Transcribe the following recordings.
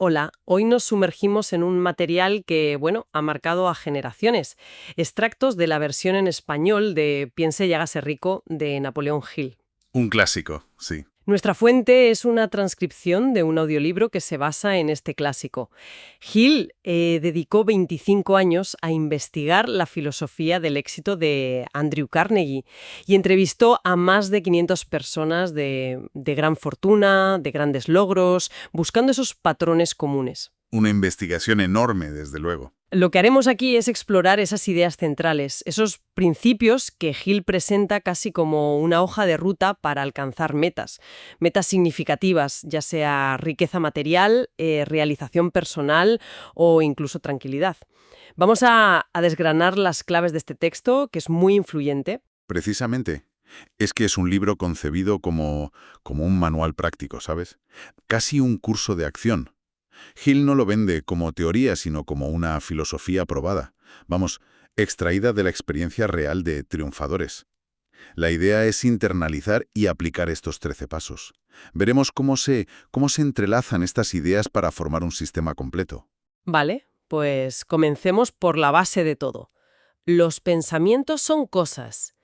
Hola, hoy nos sumergimos en un material que, bueno, ha marcado a generaciones. Extractos de la versión en español de Piense y hágase rico de Napoleón Hill. Un clásico, sí. Nuestra fuente es una transcripción de un audiolibro que se basa en este clásico. Hill dedicó 25 años a investigar la filosofía del éxito de Andrew Carnegie y entrevistó a más de 500 personas de gran fortuna, de grandes logros, buscando esos patrones comunes. Una investigación enorme, desde luego. Lo que haremos aquí es explorar esas ideas centrales, esos principios que Hill presenta casi como una hoja de ruta para alcanzar metas. Metas significativas, ya sea riqueza material, realización personal o incluso tranquilidad. Vamos a desgranar las claves de este texto, que es muy influyente. Precisamente. Es que es un libro concebido como un manual práctico, ¿sabes? Casi un curso de acción. Hill no lo vende como teoría, sino como una filosofía probada. Vamos, extraída de la experiencia real de triunfadores. La idea es internalizar y aplicar estos 13 pasos. Veremos cómo se entrelazan estas ideas para formar un sistema completo. Vale, pues comencemos por la base de todo. Los pensamientos son cosas.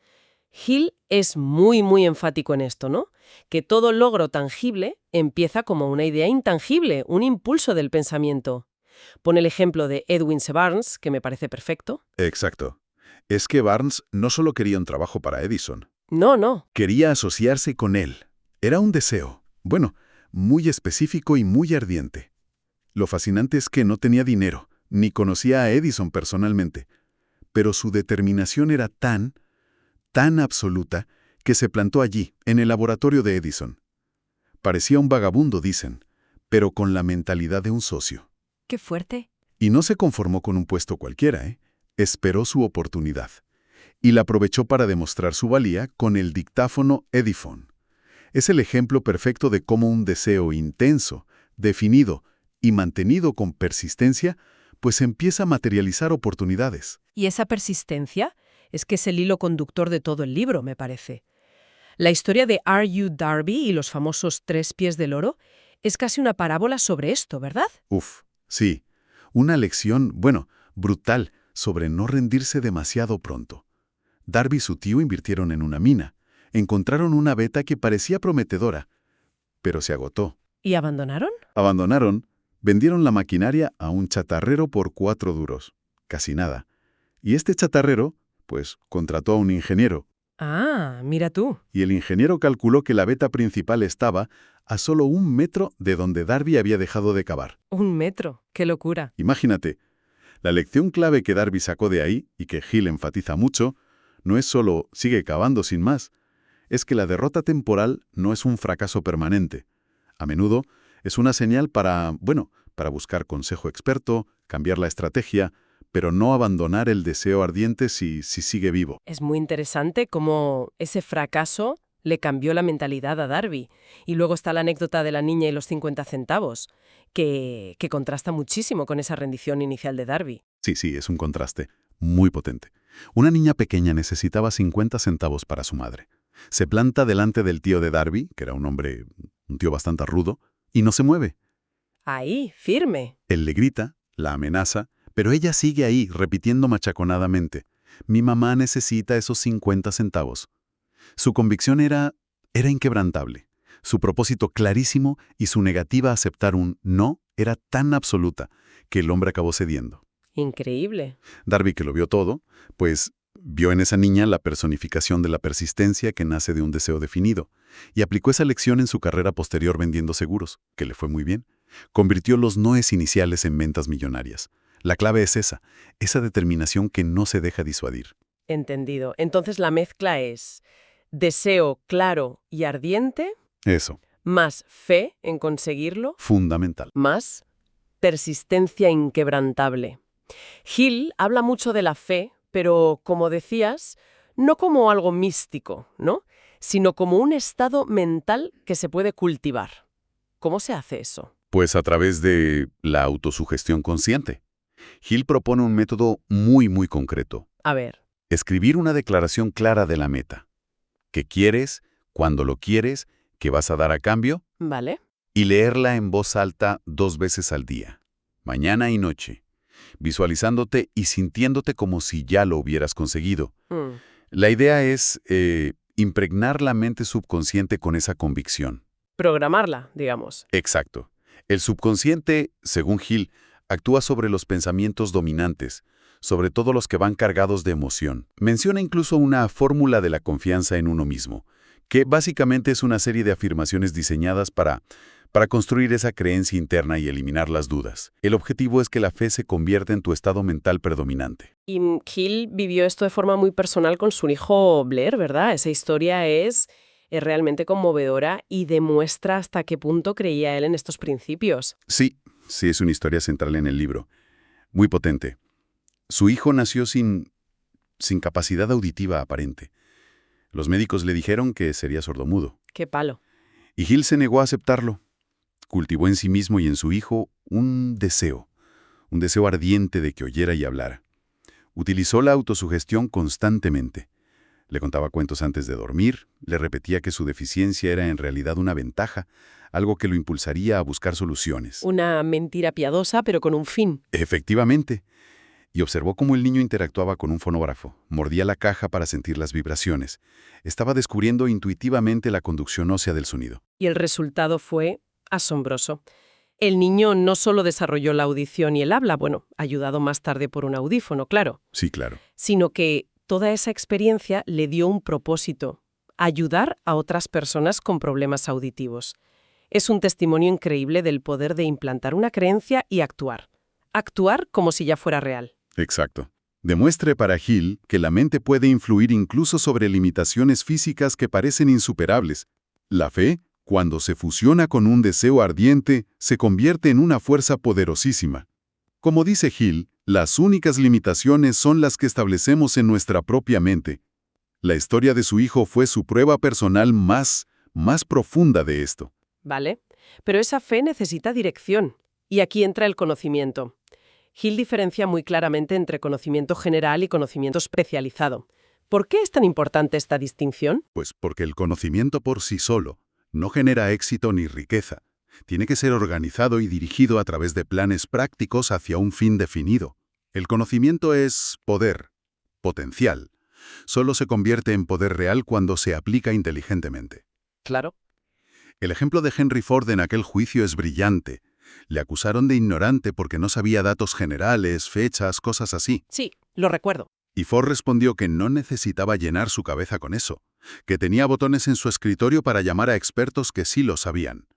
Hill es muy enfático en esto, ¿no? Que todo logro tangible empieza como una idea intangible, un impulso del pensamiento. Pone el ejemplo de Edwin C. Barnes, que me parece perfecto. Exacto. Es que Barnes no solo quería un trabajo para Edison, No. quería asociarse con él. Era un deseo, bueno, muy específico y muy ardiente. Lo fascinante es que no tenía dinero, ni conocía a Edison personalmente, pero su determinación era tan absoluta, que se plantó allí, en el laboratorio de Edison. Parecía un vagabundo, dicen, pero con la mentalidad de un socio. Qué fuerte. Y no se conformó con un puesto cualquiera, ¿eh? Esperó su oportunidad. Y la aprovechó para demostrar su valía con el dictáfono Ediphone. Es el ejemplo perfecto de cómo un deseo intenso, definido y mantenido con persistencia, pues empieza a materializar oportunidades. Y esa persistencia es que es el hilo conductor de todo el libro, me parece. La historia de R.U. Darby y los famosos 3 pies del oro es casi una parábola sobre esto, ¿verdad? Uf, sí. Una lección, bueno, brutal, sobre no rendirse demasiado pronto. Darby y su tío invirtieron en una mina. Encontraron una beta que parecía prometedora, pero se agotó. ¿Y abandonaron? Abandonaron, vendieron la maquinaria a un chatarrero por 4 duros. Casi nada. Y este chatarrero, pues, contrató a un ingeniero. Ah, mira tú. Y el ingeniero calculó que la beta principal estaba a solo 1 metro de donde Darby había dejado de cavar. 1 metro. ¡Qué locura! Imagínate, la lección clave que Darby sacó de ahí, y que Hill enfatiza mucho, no es solo sigue cavando sin más, es que la derrota temporal no es un fracaso permanente. A menudo es una señal para buscar consejo experto, cambiar la estrategia, pero no abandonar el deseo ardiente si sigue vivo. Es muy interesante cómo ese fracaso le cambió la mentalidad a Darby. Y luego está la anécdota de la niña y los 50 centavos, que contrasta muchísimo con esa rendición inicial de Darby. Sí, es un contraste muy potente. Una niña pequeña necesitaba 50 centavos para su madre. Se planta delante del tío de Darby, que era un tío bastante rudo, y no se mueve. Ahí, firme. Él le grita, la amenaza, pero ella sigue ahí, repitiendo machaconadamente: «Mi mamá necesita esos 50 centavos». Su convicción era inquebrantable. Su propósito clarísimo y su negativa a aceptar un no era tan absoluta que el hombre acabó cediendo. Increíble. Darby, que lo vio todo, pues vio en esa niña la personificación de la persistencia que nace de un deseo definido, y aplicó esa lección en su carrera posterior vendiendo seguros, que le fue muy bien. Convirtió los noes iniciales en ventas millonarias. La clave es esa determinación que no se deja disuadir. Entendido. Entonces la mezcla es deseo claro y ardiente, Eso, más fe en conseguirlo, fundamental. más persistencia inquebrantable. Hill habla mucho de la fe, pero, como decías, no como algo místico, ¿no? Sino como un estado mental que se puede cultivar. ¿Cómo se hace eso? Pues a través de la autosugestión consciente. Hill propone un método muy concreto. A ver, Escribir una declaración clara de la meta. ¿Qué quieres? ¿Cuándo lo quieres? ¿Qué vas a dar a cambio? ¿vale? Y leerla en voz alta 2 veces al día, mañana y noche, visualizándote y sintiéndote como si ya lo hubieras conseguido. Mm. La idea es impregnar la mente subconsciente con esa convicción. Programarla, digamos. Exacto. El subconsciente, según Hill, actúa sobre los pensamientos dominantes, sobre todo los que van cargados de emoción. Menciona incluso una fórmula de la confianza en uno mismo, que básicamente es una serie de afirmaciones diseñadas para construir esa creencia interna y eliminar las dudas. El objetivo es que la fe se convierta en tu estado mental predominante. Y Hill vivió esto de forma muy personal con su hijo Blair, ¿verdad? Esa historia es realmente conmovedora y demuestra hasta qué punto creía él en estos principios. Sí, sí, es una historia central en el libro. Muy potente. Su hijo nació sin capacidad auditiva aparente. Los médicos le dijeron que sería sordomudo. ¡Qué palo! Y Hill se negó a aceptarlo. Cultivó en sí mismo y en su hijo un deseo ardiente de que oyera y hablara. Utilizó la autosugestión constantemente. Le contaba cuentos antes de dormir, le repetía que su deficiencia era en realidad una ventaja, algo que lo impulsaría a buscar soluciones. Una mentira piadosa, pero con un fin. Efectivamente. Y observó cómo el niño interactuaba con un fonógrafo, mordía la caja para sentir las vibraciones. Estaba descubriendo intuitivamente la conducción ósea del sonido. Y el resultado fue asombroso. El niño no solo desarrolló la audición y el habla, bueno, ayudado más tarde por un audífono, claro, Sí, claro. sino que toda esa experiencia le dio un propósito: ayudar a otras personas con problemas auditivos. Es un testimonio increíble del poder de implantar una creencia y actuar. Actuar como si ya fuera real. Exacto. Demuestre para Hill que la mente puede influir incluso sobre limitaciones físicas que parecen insuperables. La fe, cuando se fusiona con un deseo ardiente, se convierte en una fuerza poderosísima. Como dice Hill, las únicas limitaciones son las que establecemos en nuestra propia mente. La historia de su hijo fue su prueba personal más profunda de esto. ¿Vale? Pero esa fe necesita dirección. Y aquí entra el conocimiento. Hill diferencia muy claramente entre conocimiento general y conocimiento especializado. ¿Por qué es tan importante esta distinción? Pues porque el conocimiento por sí solo no genera éxito ni riqueza. Tiene que ser organizado y dirigido a través de planes prácticos hacia un fin definido. El conocimiento es poder, potencial. Solo se convierte en poder real cuando se aplica inteligentemente. Claro. El ejemplo de Henry Ford en aquel juicio es brillante. Le acusaron de ignorante porque no sabía datos generales, fechas, cosas así. Sí, lo recuerdo. Y Ford respondió que no necesitaba llenar su cabeza con eso, que tenía botones en su escritorio para llamar a expertos que sí lo sabían.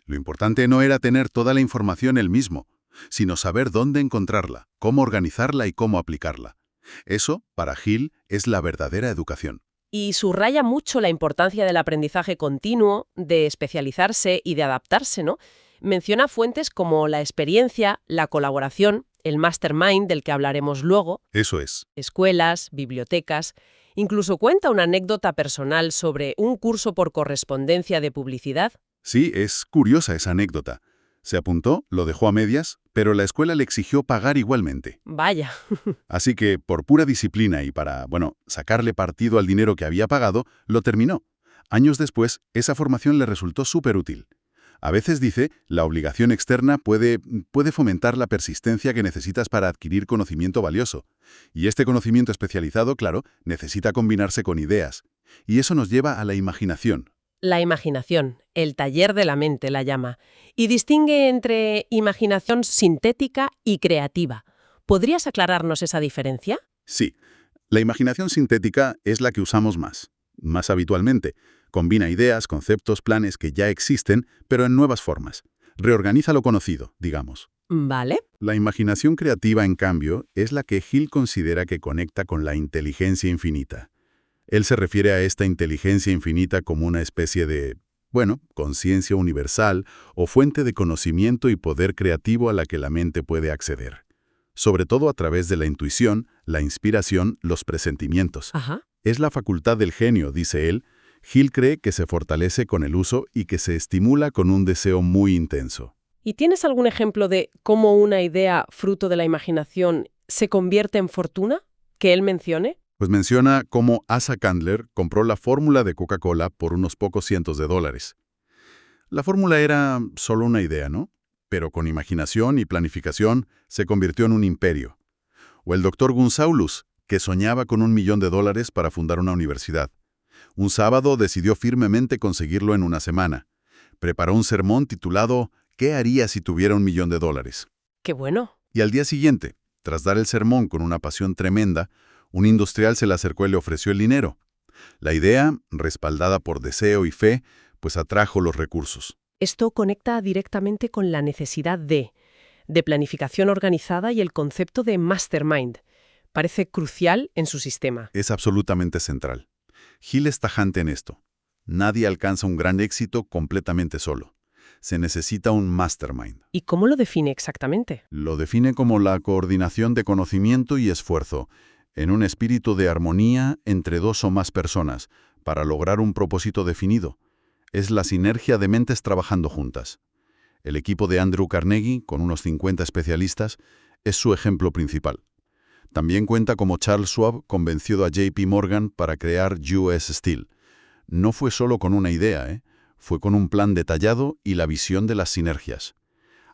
Lo importante no era tener toda la información él mismo, sino saber dónde encontrarla, cómo organizarla y cómo aplicarla. Eso, para Hill, es la verdadera educación. Y subraya mucho la importancia del aprendizaje continuo, de especializarse y de adaptarse, ¿no? Menciona fuentes como la experiencia, la colaboración, el mastermind del que hablaremos luego, Eso es. escuelas, bibliotecas. Incluso cuenta una anécdota personal sobre un curso por correspondencia de publicidad. Sí, es curiosa esa anécdota. Se apuntó, lo dejó a medias, pero la escuela le exigió pagar igualmente. Vaya. Así que, por pura disciplina y para, sacarle partido al dinero que había pagado, lo terminó. Años después, esa formación le resultó súper útil. A veces, dice, la obligación externa puede fomentar la persistencia que necesitas para adquirir conocimiento valioso. Y este conocimiento especializado, claro, necesita combinarse con ideas. Y eso nos lleva a la imaginación. La imaginación, el taller de la mente la llama, y distingue entre imaginación sintética y creativa. ¿Podrías aclararnos esa diferencia? Sí, la imaginación sintética es la que usamos más habitualmente. Combina ideas, conceptos, planes que ya existen, pero en nuevas formas. Reorganiza lo conocido, digamos. Vale. La imaginación creativa, en cambio, es la que Hill considera que conecta con la inteligencia infinita. Él se refiere a esta inteligencia infinita como una especie de, conciencia universal o fuente de conocimiento y poder creativo a la que la mente puede acceder. Sobre todo a través de la intuición, la inspiración, los presentimientos. Ajá. Es la facultad del genio, dice él. Hill cree que se fortalece con el uso y que se estimula con un deseo muy intenso. ¿Y tienes algún ejemplo de cómo una idea fruto de la imaginación se convierte en fortuna que él mencione? Pues menciona cómo Asa Candler compró la fórmula de Coca-Cola por unos pocos cientos de dólares. La fórmula era solo una idea, ¿no? Pero con imaginación y planificación se convirtió en un imperio. O el doctor Gunsaulus, que soñaba con $1.000.000 para fundar una universidad. Un sábado decidió firmemente conseguirlo en una semana. Preparó un sermón titulado ¿Qué haría si tuviera $1.000.000? ¡Qué bueno! Y al día siguiente, tras dar el sermón con una pasión tremenda, un industrial se le acercó y le ofreció el dinero. La idea, respaldada por deseo y fe, pues atrajo los recursos. Esto conecta directamente con la necesidad de planificación organizada y el concepto de mastermind. Parece crucial en su sistema. Es absolutamente central. Hill es tajante en esto. Nadie alcanza un gran éxito completamente solo. Se necesita un mastermind. ¿Y cómo lo define exactamente? Lo define como la coordinación de conocimiento y esfuerzo, en un espíritu de armonía entre dos o más personas, para lograr un propósito definido. Es la sinergia de mentes trabajando juntas. El equipo de Andrew Carnegie, con unos 50 especialistas, es su ejemplo principal. También cuenta cómo Charles Schwab convenció a JP Morgan para crear US Steel. No fue solo con una idea, fue con un plan detallado y la visión de las sinergias.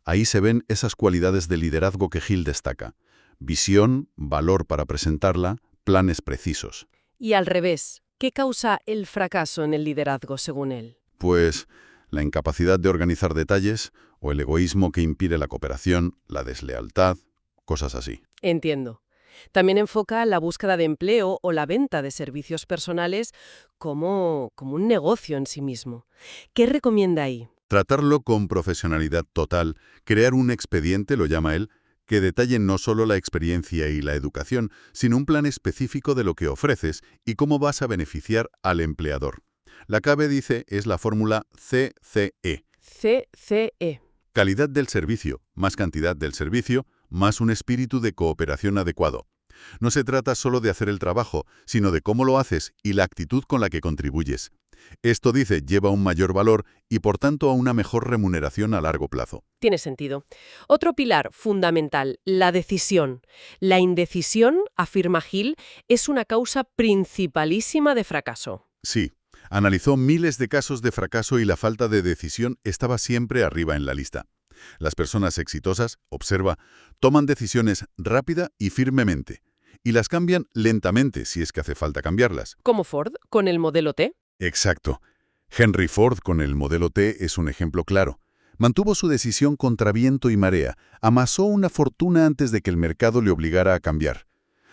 Ahí se ven esas cualidades de liderazgo que Hill destaca. Visión, valor para presentarla, planes precisos. Y al revés, ¿qué causa el fracaso en el liderazgo según él? Pues la incapacidad de organizar detalles o el egoísmo que impide la cooperación, la deslealtad, cosas así. Entiendo. También enfoca la búsqueda de empleo o la venta de servicios personales como un negocio en sí mismo. ¿Qué recomienda ahí? Tratarlo con profesionalidad total, crear un expediente, lo llama él, que detalle no solo la experiencia y la educación, sino un plan específico de lo que ofreces y cómo vas a beneficiar al empleador. La clave, dice, es la fórmula CCE. CCE. Calidad del servicio, más cantidad del servicio, más un espíritu de cooperación adecuado. No se trata solo de hacer el trabajo, sino de cómo lo haces y la actitud con la que contribuyes. Esto, dice, lleva un mayor valor y, por tanto, a una mejor remuneración a largo plazo. Tiene sentido. Otro pilar fundamental, la decisión. La indecisión, afirma Hill, es una causa principalísima de fracaso. Sí, analizó miles de casos de fracaso y la falta de decisión estaba siempre arriba en la lista. Las personas exitosas, observa, toman decisiones rápida y firmemente, y las cambian lentamente si es que hace falta cambiarlas. Como Ford, con el modelo T. Exacto. Henry Ford con el modelo T es un ejemplo claro. Mantuvo su decisión contra viento y marea, amasó una fortuna antes de que el mercado le obligara a cambiar.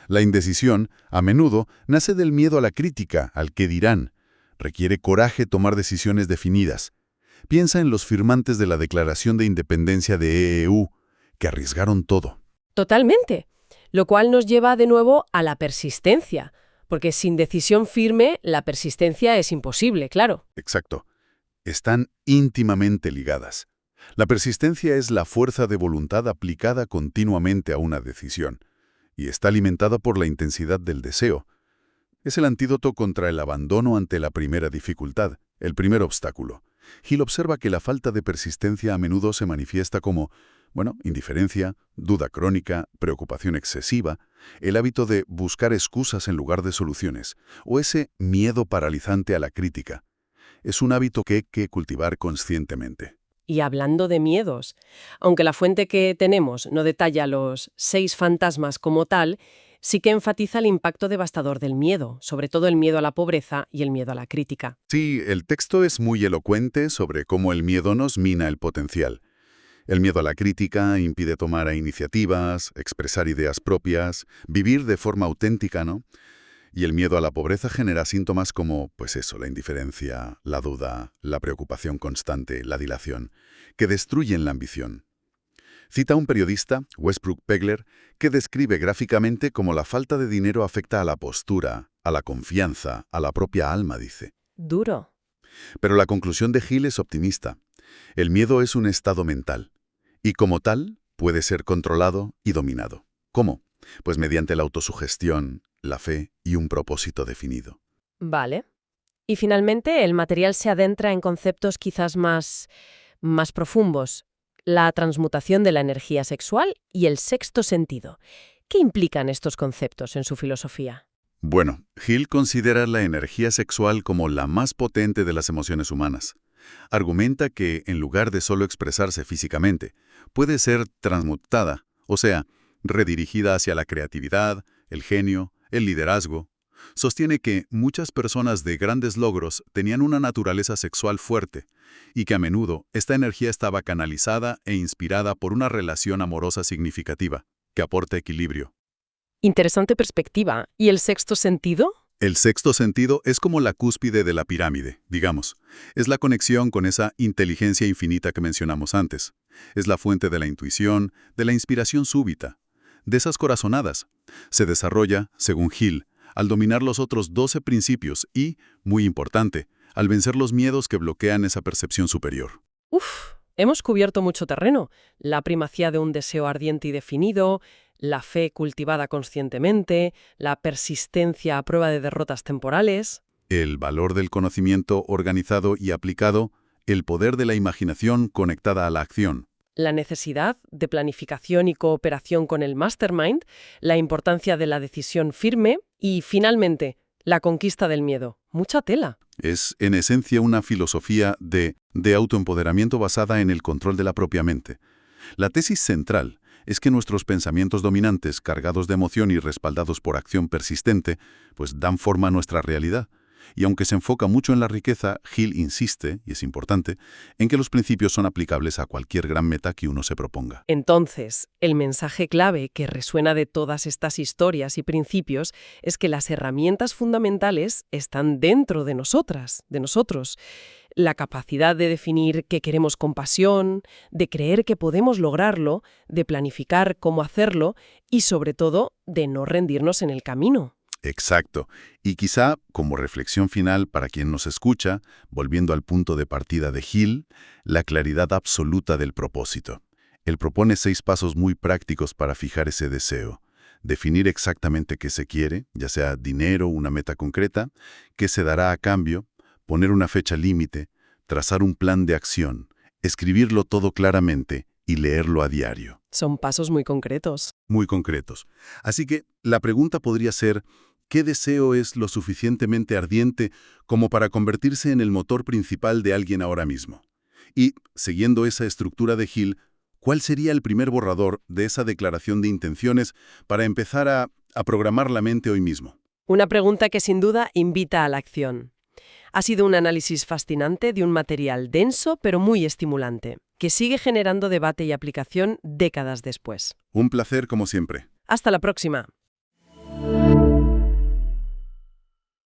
La indecisión, a menudo, nace del miedo a la crítica, al qué dirán. Requiere coraje tomar decisiones definidas. Piensa en los firmantes de la Declaración de Independencia de EEU, que arriesgaron todo. Totalmente. Lo cual nos lleva de nuevo a la persistencia, porque sin decisión firme, la persistencia es imposible, claro. Exacto. Están íntimamente ligadas. La persistencia es la fuerza de voluntad aplicada continuamente a una decisión, y está alimentada por la intensidad del deseo. Es el antídoto contra el abandono ante la primera dificultad, el primer obstáculo. Hill observa que la falta de persistencia a menudo se manifiesta como, indiferencia, duda crónica, preocupación excesiva, el hábito de buscar excusas en lugar de soluciones, o ese miedo paralizante a la crítica. Es un hábito que hay que cultivar conscientemente. Y hablando de miedos, aunque la fuente que tenemos no detalla los 6 fantasmas como tal, sí que enfatiza el impacto devastador del miedo, sobre todo el miedo a la pobreza y el miedo a la crítica. Sí, el texto es muy elocuente sobre cómo el miedo nos mina el potencial. El miedo a la crítica impide tomar iniciativas, expresar ideas propias, vivir de forma auténtica, ¿no? Y el miedo a la pobreza genera síntomas como, la indiferencia, la duda, la preocupación constante, la dilación, que destruyen la ambición. Cita a un periodista, Westbrook Pegler, que describe gráficamente cómo la falta de dinero afecta a la postura, a la confianza, a la propia alma, dice. Duro. Pero la conclusión de Hill es optimista. El miedo es un estado mental, y como tal, puede ser controlado y dominado. ¿Cómo? Pues mediante la autosugestión, la fe y un propósito definido. Vale. Y finalmente, el material se adentra en conceptos quizás más profundos. La transmutación de la energía sexual y el sexto sentido. ¿Qué implican estos conceptos en su filosofía? Bueno, Hill considera la energía sexual como la más potente de las emociones humanas. Argumenta que, en lugar de solo expresarse físicamente, puede ser transmutada, o sea, redirigida hacia la creatividad, el genio, el liderazgo. Sostiene que muchas personas de grandes logros tenían una naturaleza sexual fuerte y que a menudo esta energía estaba canalizada e inspirada por una relación amorosa significativa, que aporta equilibrio. Interesante perspectiva. ¿Y el sexto sentido? El sexto sentido es como la cúspide de la pirámide, digamos. Es la conexión con esa inteligencia infinita que mencionamos antes. Es la fuente de la intuición, de la inspiración súbita, de esas corazonadas. Se desarrolla, según Hill, al dominar los otros 12 principios y, muy importante, al vencer los miedos que bloquean esa percepción superior. Uf, hemos cubierto mucho terreno. La primacía de un deseo ardiente y definido, la fe cultivada conscientemente, la persistencia a prueba de derrotas temporales. El valor del conocimiento organizado y aplicado, el poder de la imaginación conectada a la acción. La necesidad de planificación y cooperación con el mastermind, la importancia de la decisión firme y, finalmente, la conquista del miedo. Mucha tela. Es, en esencia, una filosofía de autoempoderamiento basada en el control de la propia mente. La tesis central es que nuestros pensamientos dominantes, cargados de emoción y respaldados por acción persistente, pues dan forma a nuestra realidad. Y aunque se enfoca mucho en la riqueza, Hill insiste, y es importante, en que los principios son aplicables a cualquier gran meta que uno se proponga. Entonces, el mensaje clave que resuena de todas estas historias y principios es que las herramientas fundamentales están dentro de nosotras, de nosotros. La capacidad de definir qué queremos con pasión, de creer que podemos lograrlo, de planificar cómo hacerlo y, sobre todo, de no rendirnos en el camino. Exacto. Y quizá, como reflexión final para quien nos escucha, volviendo al punto de partida de Hill, la claridad absoluta del propósito. Él propone 6 pasos muy prácticos para fijar ese deseo. Definir exactamente qué se quiere, ya sea dinero o una meta concreta, qué se dará a cambio, poner una fecha límite, trazar un plan de acción, escribirlo todo claramente y leerlo a diario. Son pasos muy concretos. Muy concretos. Así que la pregunta podría ser, ¿qué deseo es lo suficientemente ardiente como para convertirse en el motor principal de alguien ahora mismo? Y, siguiendo esa estructura de Hill, ¿cuál sería el primer borrador de esa declaración de intenciones para empezar a programar la mente hoy mismo? Una pregunta que sin duda invita a la acción. Ha sido un análisis fascinante de un material denso pero muy estimulante, que sigue generando debate y aplicación décadas después. Un placer como siempre. Hasta la próxima.